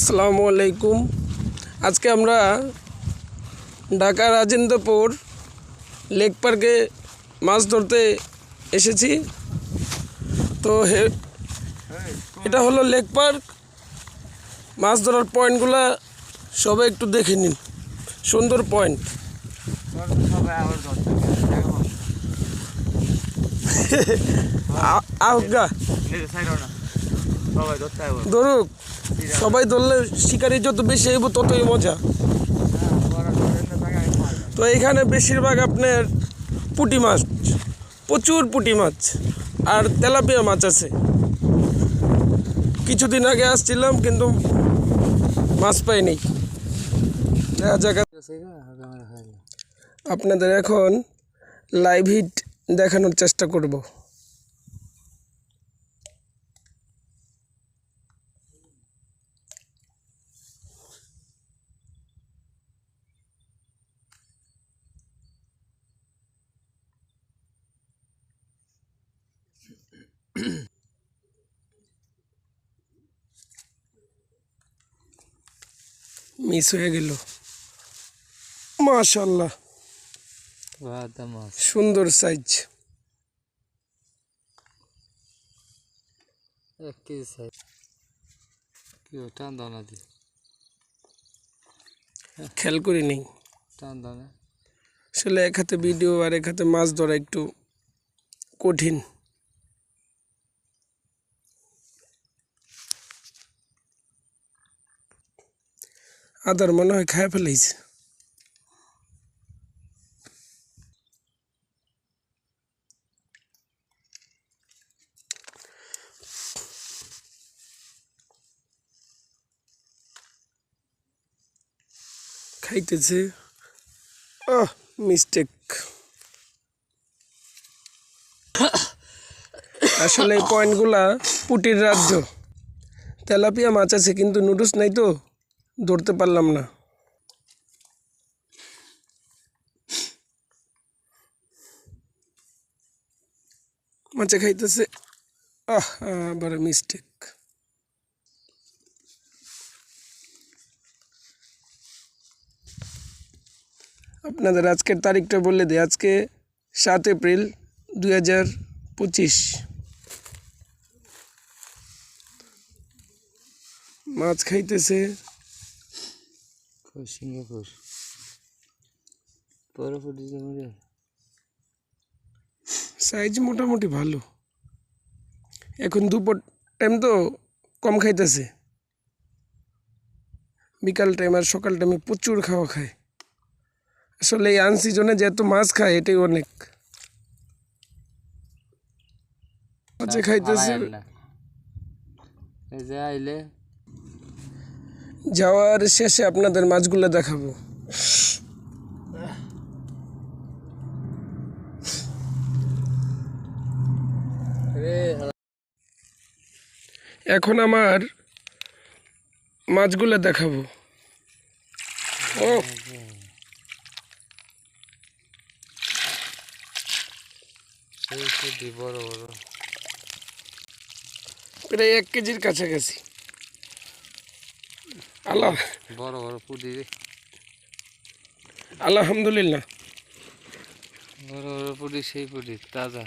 আসসালামু আলাইকুম। আজকে আমরা ঢাকা রাজেন্দ্রপুর লেক পার্কে মাছ ধরতে এসেছি। তো এটা হলো লেক পার্ক। মাছ ধরার পয়েন্টগুলো সবাই একটু দেখে নিন, সুন্দর পয়েন্ট। আহগা ধরুক, সবাই ধরলে শিকারি যত বেশি হইব ততই মজা। তো এখানে বেশিরভাগ আপনার পুঁটি মাছ, প্রচুর পুঁটি মাছ আর তেলাপিয়া মাছ আছে। কিছুদিন আগে আসছিলাম কিন্তু মাছ পাইনি। দেখা যাক, আপনাদের এখন লাইভ হিট দেখানোর চেষ্টা করব। মিস হয়ে গেল। মাশাআল্লাহ, সুন্দর সাইজ। 1 KG size. কি টান দানা দি খেয়াল করি নেই, টান দানা। আসলে এক হাতে ভিডিও আর এক হাতে মাছ ধরা একটু কঠিন। আদার মনে হয় খায় ফেলাইছে। খাইতেছে। মিস্টেক। আসলে এই পয়েন্টগুলা পুটির রাজ্য। তেলাপিয়া মাছ আছে কিন্তু নুডলস নাই, তো ধরতে পারলাম না। মাছে খাইতেছে। আবার মিস্টেক। আপনাদের আজকের তারিখটা বলে দিই, আজকে 7 এপ্রিল 2025। মাছ খাইতেছে। সিঙ্গাপুর সাইজ মোটামুটি ভালো। এখন দুপুর টাইম তো কম খাইতেছে, বিকাল টাইম আর সকাল টাইমে প্রচুর খাওয়া খায়। আসলে এই আনসিজনে যে এত মাছ খায় এটাই অনেক। মাছে খাইতেছে। যাওয়ার শেষে আপনাদের মাছগুলো দেখাবো। এখন আমার মাছগুলো দেখাবো। বড় বড়, প্রায় 1 কেজির কাছাকাছি। বড় বড় পুঁটি। আলহামদুলিল্লাহ, বড় বড় পুঁটি, সেই পুঁটি তাজা।